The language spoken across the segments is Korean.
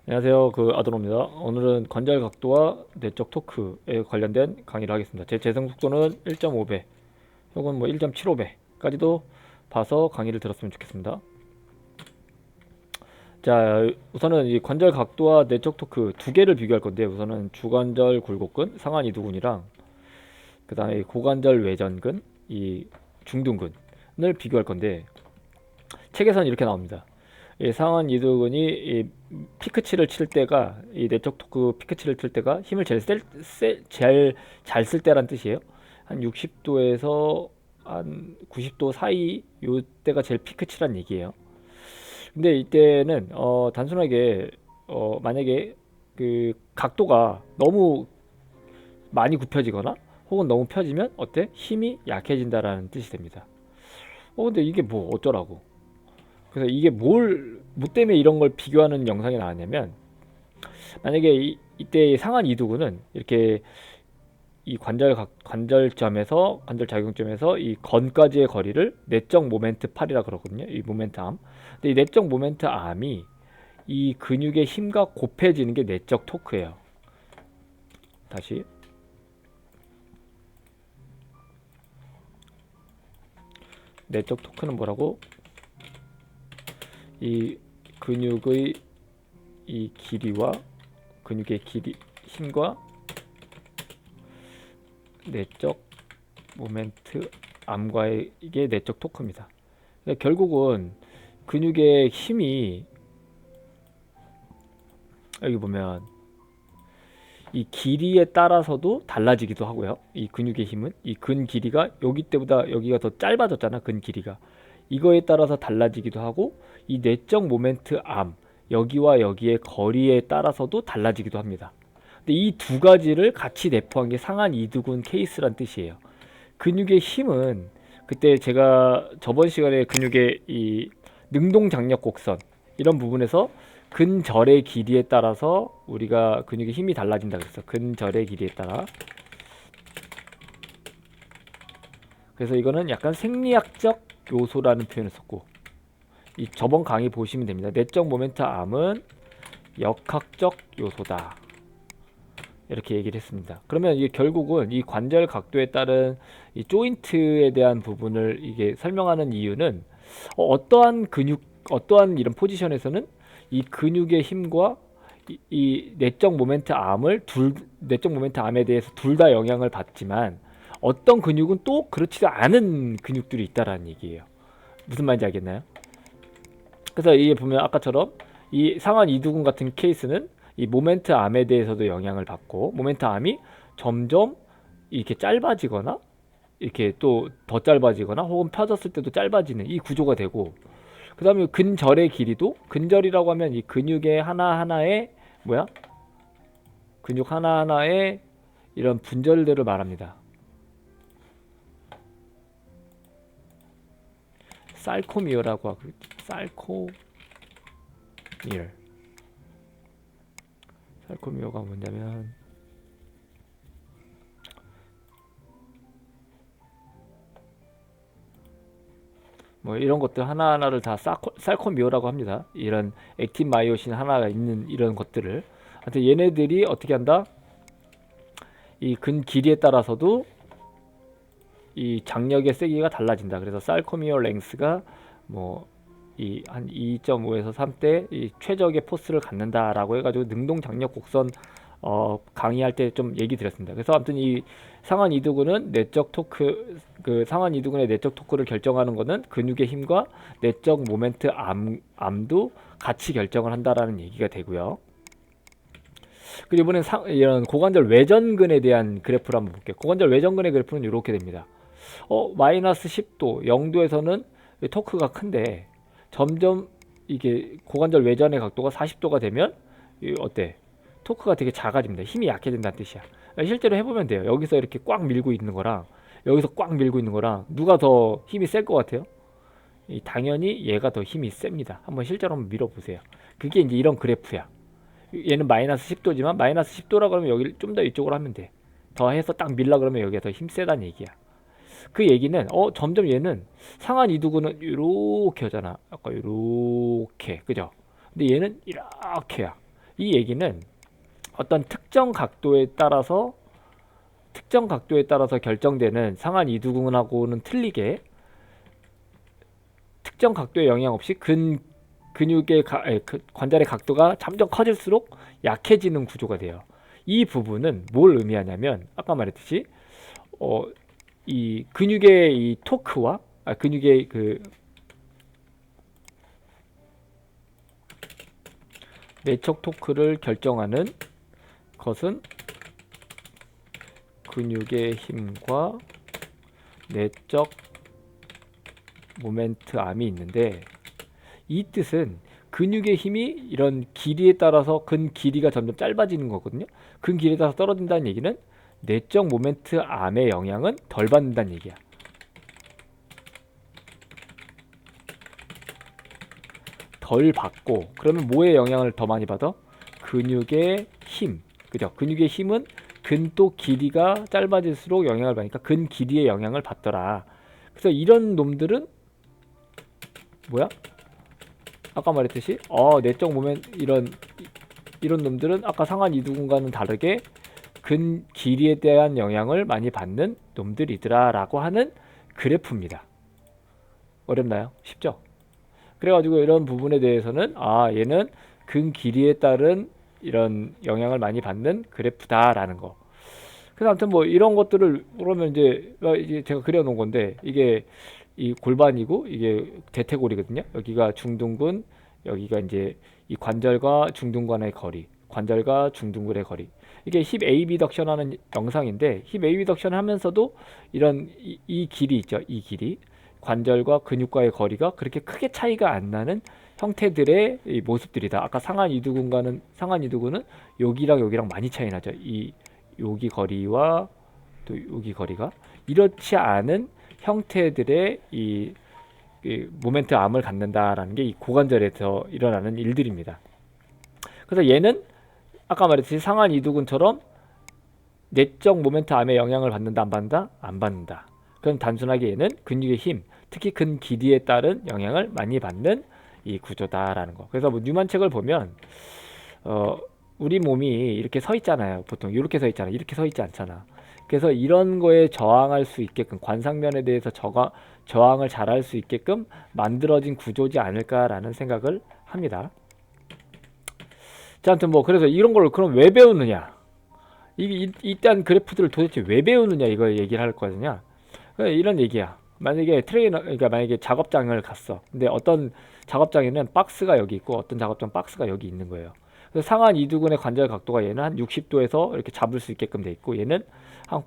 안녕하세요. 아도노입니다. 오늘은 관절 각도와 내적 토크에 관련된 강의를 하겠습니다. 제 재생 속도는 1.5배 혹은 뭐 1.75배까지도 봐서 강의를 들었으면 좋겠습니다. 자, 우선은 이 관절 각도와 내적 토크 두 개를 비교할 건데, 우선은 주관절 굴곡근, 상완 이두근이랑 그 다음에 고관절 외전근, 이 중둔근을 비교할 건데, 책에서는 이렇게 나옵니다. 이 상완 이두근이 이 피크치를 칠 때가, 이 내적 토크 피크치를 칠 때가 힘을 제일 잘 쓸 때란 뜻이에요. 한 60도에서 한 90도 사이 요 때가 제일 피크치란 얘기예요. 근데 이때는 단순하게 만약에 그 각도가 너무 많이 굽혀지거나 혹은 너무 펴지면 어때? 힘이 약해진다라는 뜻이 됩니다. 근데 이게 뭐 어쩌라고? 그래서 이게 뭐 때문에 이런 걸 비교하는 영상이 나왔냐면, 만약에 이때 상한 이두근은 이렇게 이 관절점에서 관절 작용점에서 이 건까지의 거리를 내적 모멘트 팔이라 그러거든요. 이 모멘트 암. 근데 이 내적 모멘트 암이 이 근육의 힘과 곱해지는 게 내적 토크예요. 다시 내적 토크는 뭐라고? 이 근육의 이 길이와 근육의 길이 힘과 내적 모멘트 암과의 이게 내적 토크입니다. 그러니까 결국은 근육의 힘이, 여기 보면 이 길이에 따라서도 달라지기도 하고요. 이 근육의 힘은 이 근 길이가 여기 때보다 여기가 더 짧아졌잖아. 근 길이가 이거에 따라서 달라지기도 하고, 이 내적 모멘트 암 여기와 여기의 거리에 따라서도 달라지기도 합니다. 근데 이 두 가지를 같이 내포한 게 상한 이두근 케이스란 뜻이에요. 근육의 힘은 그때 제가 저번 시간에 근육의 이 능동 장력 곡선 이런 부분에서 근절의 길이에 따라서 우리가 근육의 힘이 달라진다 그랬어. 근절의 길이에 따라. 그래서 이거는 약간 생리학적 요소라는 표현을 썼고, 이 저번 강의 보시면 됩니다. 내적 모멘트 암은 역학적 요소다, 이렇게 얘기를 했습니다. 그러면 이게 결국은 이 관절 각도에 따른 이 조인트에 대한 부분을 이게 설명하는 이유는, 어떠한 근육, 어떠한 이런 포지션에서는 이 근육의 힘과 이 내적 모멘트 암에 대해서 둘 다 영향을 받지만, 어떤 근육은 또 그렇지도 않은 근육들이 있다라는 얘기예요. 무슨 말인지 알겠나요? 그래서 이게 보면 아까처럼 이 상완 이두근 같은 케이스는 이 모멘트 암에 대해서도 영향을 받고, 모멘트 암이 점점 이렇게 짧아지거나 이렇게 또 더 짧아지거나 혹은 펴졌을 때도 짧아지는 이 구조가 되고, 그 다음에 근절의 길이도, 근절이라고 하면 이 근육의 하나하나의 뭐야? 근육 하나하나의 이런 분절들을 말합니다. 살코미어라고 하고, 살코미어. 살코미어가 뭐냐면, 뭐 이런 것들 하나하나를 다 살코미어라고 합니다. 이런 액틴 마이오신 하나가 있는 이런 것들을. 하여튼 얘네들이 어떻게 한다? 이 근 길이에 따라서도 이 장력의 세기가 달라진다. 그래서 살코미어 랭스가 뭐 이 한 2.5에서 3대 이 최적의 포스를 갖는다라고 해가지고 능동 장력 곡선 강의할 때 좀 얘기 드렸습니다. 그래서 아무튼 이 상완 이두근은 내적 토크, 그 상완 이두근의 내적 토크를 결정하는 것은 근육의 힘과 내적 모멘트 암도 같이 결정을 한다라는 얘기가 되고요. 그리고 이번엔 이런 고관절 외전근에 대한 그래프를 한번 볼게요. 고관절 외전근의 그래프는 이렇게 됩니다. 마이너스 10도, 0도에서는 토크가 큰데, 점점 이게 고관절 외전의 각도가 40도가 되면 어때? 토크가 되게 작아집니다. 힘이 약해진다는 뜻이야. 실제로 해보면 돼요. 여기서 이렇게 꽉 밀고 있는 거랑 여기서 꽉 밀고 있는 거랑 누가 더 힘이 셀 것 같아요? 당연히 얘가 더 힘이 셉니다. 한번 실제로 한번 밀어보세요. 그게 이제 이런 그래프야. 얘는 마이너스 10도지만 마이너스 10도라 그러면 여기 좀 더 이쪽으로 하면 돼. 더 해서 딱 밀라 그러면 여기가 더 힘 세다는 얘기야. 그 얘기는 점점 얘는 상한 이두근은 이렇게 하잖아. 아까 이렇게, 그죠? 근데 얘는 이렇게야. 이 얘기는 어떤 특정 각도에 따라서 결정되는 상한 이두근하고는 틀리게 특정 각도에 영향 없이 근육의 관절의 각도가 점점 커질수록 약해지는 구조가 돼요. 이 부분은 뭘 의미하냐면 아까 말했듯이 이 근육의 이 토크와 근육의 그 내적 토크를 결정하는 것은 근육의 힘과 내적 모멘트 암이 있는데, 이 뜻은 근육의 힘이 이런 길이에 따라서 근 길이가 점점 짧아지는 거거든요. 근 길이에 따라서 떨어진다는 얘기는 내적 모멘트 암의 영향은 덜 받는다는 얘기야. 덜 받고, 그러면 뭐에 영향을 더 많이 받아? 근육의 힘. 그죠? 근육의 힘은 근도 길이가 짧아질수록 영향을 받으니까 근 길이의 영향을 받더라. 그래서 이런 놈들은 뭐야? 아까 말했듯이 내적 모멘 이런 놈들은 아까 상한 이두근과는 다르게 근 길이에 대한 영향을 많이 받는 놈들이더라 라고 하는 그래프입니다. 어렵나요? 쉽죠? 그래가지고 이런 부분에 대해서는 얘는 근 길이에 따른 이런 영향을 많이 받는 그래프다라는 거. 그래서 아무튼 뭐 이런 것들을 그러면 이제 제가 그려놓은 건데, 이게 이 골반이고 이게 대퇴골이거든요. 여기가 중둔근, 여기가 이제 이 관절과 중둔근의 거리, 관절과 중둔근의 거리. 이게 힙 에이비덕션 하는 영상인데, 힙 에이비덕션 하면서도 이런 이 길이 있죠. 이 길이 관절과 근육과의 거리가 그렇게 크게 차이가 안 나는 형태들의 이 모습들이다. 아까 상한 이두근은 여기랑 여기랑 많이 차이 나죠. 이 여기 거리와 또 여기 거리가 이렇지 않은 형태들의 이 모멘트 암을 갖는다라는 게 이 고관절에서 일어나는 일들입니다. 그래서 얘는 아까 말했듯이 상한 이두근처럼 내적 모멘트 암에 영향을 받는다, 안 받는다? 안 받는다. 그럼 단순하게 얘는 근육의 힘, 특히 근 길이에 따른 영향을 많이 받는 이 구조다라는 거. 그래서 뭐 뉴만 책을 보면 우리 몸이 이렇게 서 있잖아요. 보통 이렇게 서 있잖아. 이렇게 서 있지 않잖아. 그래서 이런 거에 저항할 수 있게끔, 관상면에 대해서 저항을 잘할 수 있게끔 만들어진 구조지 않을까라는 생각을 합니다. 자, 아무튼 뭐 그래서 이런 걸 그럼 왜 배우느냐? 이딴 그래프들을 도대체 왜 배우느냐, 이걸 얘기를 할 거냐? 이런 얘기야. 만약에 그러니까 만약에 작업장을 갔어. 근데 어떤 작업장에는 박스가 여기 있고 어떤 작업장 박스가 여기 있는 거예요. 그래서 상한 이두근의 관절 각도가 얘는 한 60도에서 이렇게 잡을 수 있게끔 돼 있고, 얘는 한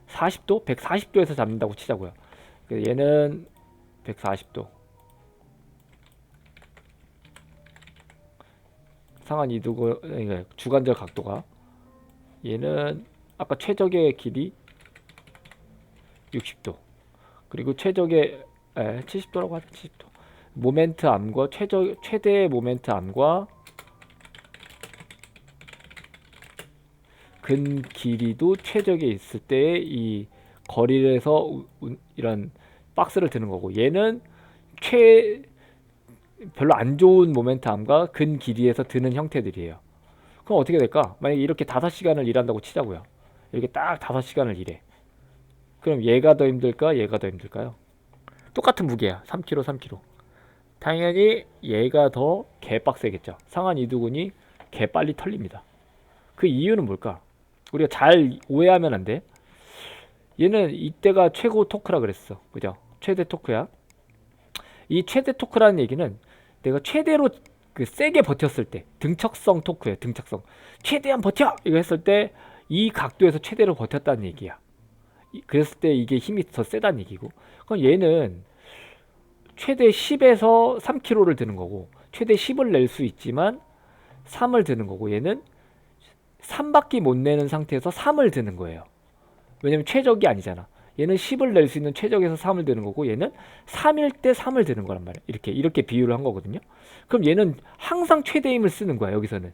40도? 140도에서 잡는다고 치자고요. 그래서 얘는 140도. 상한 이두근, 그러니까 주관절 각도가, 얘는 아까 최적의 길이 60도, 그리고 최적의 70도라고 하죠. 70도. 모멘트 암과 최대 모멘트 암과 근 길이도 최적에 있을 때 이 거리에서 이런 박스를 드는 거고, 얘는 별로 안 좋은 모멘트 암과 근 길이에서 드는 형태들이에요. 그럼 어떻게 될까? 만약에 이렇게 5시간을 일한다고 치자고요. 이렇게 딱 5시간을 일해. 그럼 얘가 더 힘들까? 얘가 더 힘들까요? 똑같은 무게야. 3kg, 3kg. 당연히 얘가 더 개빡세겠죠. 상한 이두근이 개 빨리 털립니다. 그 이유는 뭘까? 우리가 잘 오해하면 안 돼. 얘는 이때가 최고 토크라 그랬어. 그죠? 최대 토크야. 이 최대 토크라는 얘기는 내가 최대로 그 세게 버텼을 때, 등척성 토크예요. 등척성. 최대한 버텨! 이거 했을 때 이 각도에서 최대로 버텼다는 얘기야. 그랬을 때 이게 힘이 더 세다는 얘기고. 그럼 얘는 최대 10에서 3kg를 드는 거고, 최대 10을 낼 수 있지만 3을 드는 거고, 얘는 3밖에 못 내는 상태에서 3을 드는 거예요. 왜냐면 최적이 아니잖아. 얘는 10을 낼 수 있는 최적에서 3을 드는 거고, 얘는 3일 때 3을 드는 거란 말이야. 이렇게 비유를 한 거거든요. 그럼 얘는 항상 최대 힘을 쓰는 거야, 여기서는.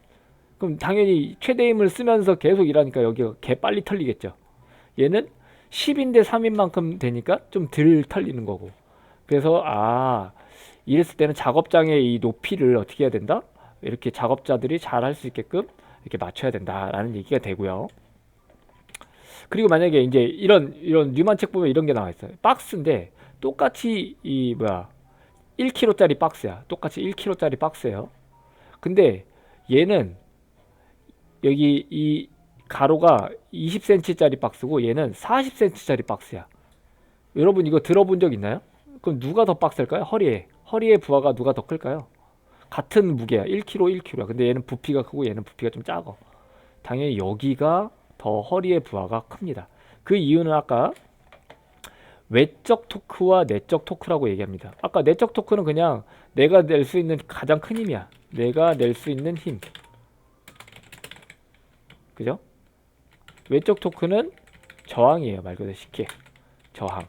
그럼 당연히 최대 힘을 쓰면서 계속 일하니까 여기가 개 빨리 털리겠죠. 얘는 10인데 3인 만큼 되니까 좀 덜 털리는 거고. 그래서 이랬을 때는 작업장의 이 높이를 어떻게 해야 된다? 이렇게 작업자들이 잘 할 수 있게끔 이렇게 맞춰야 된다라는 얘기가 되고요. 그리고 만약에 이제 이런 뉴만 책 보면 이런 게 나와 있어요. 박스인데 똑같이 이 뭐야 1kg짜리 박스야. 똑같이 1kg짜리 박스예요. 근데 얘는 여기 이 가로가 20cm짜리 박스고 얘는 40cm짜리 박스야. 여러분 이거 들어본 적 있나요? 그럼 누가 더 빡셀까요? 허리의 부하가 누가 더 클까요? 같은 무게야. 1kg, 1kg야. 근데 얘는 부피가 크고 얘는 부피가 좀 작아. 당연히 여기가 더 허리의 부하가 큽니다. 그 이유는 아까 외적 토크와 내적 토크라고 얘기합니다. 아까 내적 토크는 그냥 내가 낼 수 있는 가장 큰 힘이야. 내가 낼 수 있는 힘. 그죠? 외적 토크는 저항이에요. 말 그대로 쉽게. 저항.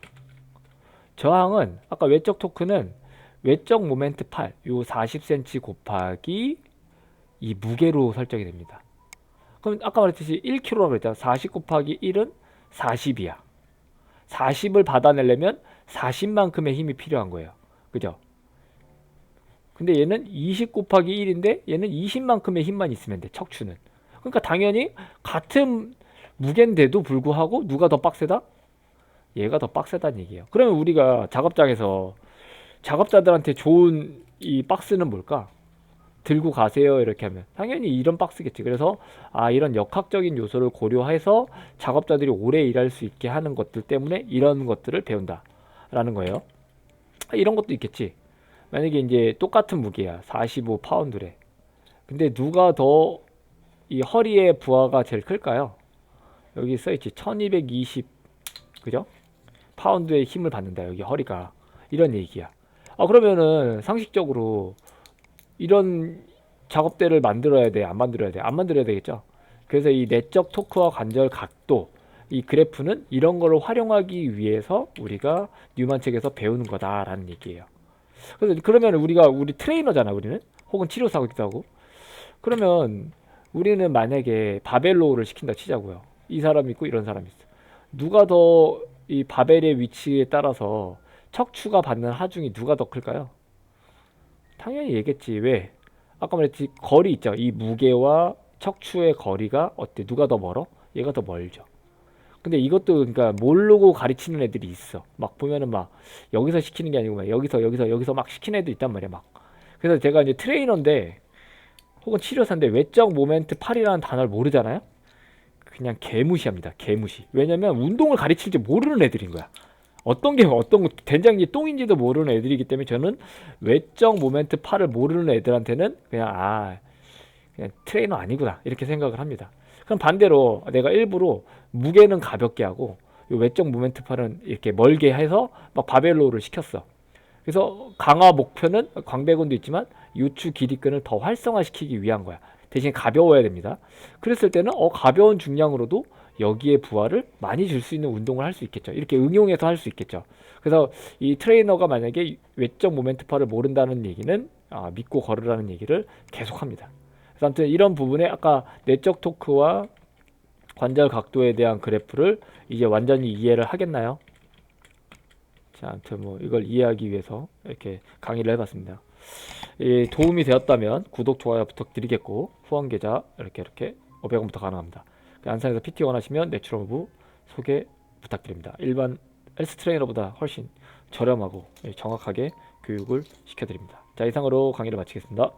저항은 아까 외적 토크는 외적 모멘트 8, 요 40cm 곱하기 이 무게로 설정이 됩니다. 그럼 아까 말했듯이 1kg라고 그랬잖아. 40 곱하기 1은 40이야. 40을 받아내려면 40만큼의 힘이 필요한 거예요. 그죠? 근데 얘는 20 곱하기 1인데 얘는 20만큼의 힘만 있으면 돼. 척추는. 그러니까 당연히 같은 무게인데도 불구하고 누가 더 빡세다? 얘가 더 빡세다는 얘기예요. 그러면 우리가 작업장에서 작업자들한테 좋은 이 박스는 뭘까? 들고 가세요 이렇게 하면 당연히 이런 박스겠지. 그래서 이런 역학적인 요소를 고려해서 작업자들이 오래 일할 수 있게 하는 것들 때문에 이런 것들을 배운다 라는 거예요. 이런 것도 있겠지. 만약에 이제 똑같은 무게야 45파운드래. 근데 누가 더 이 허리의 부하가 제일 클까요? 여기 써있지 1220 그죠? 파운드의 힘을 받는다. 여기 허리가 이런 얘기야. 그러면은 상식적으로 이런 작업대를 만들어야 돼? 안 만들어야 돼? 안 만들어야 되겠죠? 그래서 이 내적 토크와 관절 각도 이 그래프는 이런 거를 활용하기 위해서 우리가 뉴만 책에서 배우는 거다라는 얘기예요. 그래서 그러면 우리 트레이너잖아. 우리는 혹은 치료사기도 하고. 그러면 우리는 만약에 바벨로우를 시킨다 치자고요. 이 사람 있고 이런 사람 있어. 누가 더 이 바벨의 위치에 따라서 척추가 받는 하중이 누가 더 클까요? 당연히 얘겠지. 왜? 아까 말했지 거리 있죠. 이 무게와 척추의 거리가 어때? 누가 더 멀어? 얘가 더 멀죠. 근데 이것도 그러니까 모르고 가르치는 애들이 있어. 막 보면은 막 여기서 시키는 게 아니고 막 여기서 막 시키는 애도 있단 말이야. 막. 그래서 제가 이제 트레이너인데 혹은 치료사인데 외적 모멘트 8이라는 단어를 모르잖아요. 그냥 개무시합니다. 개무시. 왜냐면 운동을 가르칠 줄 모르는 애들인 거야. 어떤 게 어떤 된장인지 똥인지도 모르는 애들이기 때문에 저는 외적 모멘트 8을 모르는 애들한테는 그냥 트레이너 아니구나 이렇게 생각을 합니다. 그럼 반대로 내가 일부러 무게는 가볍게 하고 요 외적 모멘트 8은 이렇게 멀게 해서 막 바벨로우를 시켰어. 그래서 강화 목표는 광배근도 있지만 요추 기립근을 더 활성화시키기 위한 거야. 대신 가벼워야 됩니다. 그랬을 때는 가벼운 중량으로도 여기에 부하를 많이 줄 수 있는 운동을 할 수 있겠죠. 이렇게 응용해서 할 수 있겠죠. 그래서 이 트레이너가 만약에 외적 모멘트파를 모른다는 얘기는 믿고 걸으라는 얘기를 계속합니다. 그래서 아무튼 이런 부분에 아까 내적 토크와 관절 각도에 대한 그래프를 이제 완전히 이해를 하겠나요? 자, 아무튼 뭐 이걸 이해하기 위해서 이렇게 강의를 해봤습니다. 도움이 되었다면 구독, 좋아요 부탁드리겠고 후원 계좌 이렇게 500원부터 가능합니다. 안산에서 PT 원하시면 내추럴무브 소개 부탁드립니다. 일반 헬스 트레이너보다 훨씬 저렴하고 정확하게 교육을 시켜드립니다. 자, 이상으로 강의를 마치겠습니다.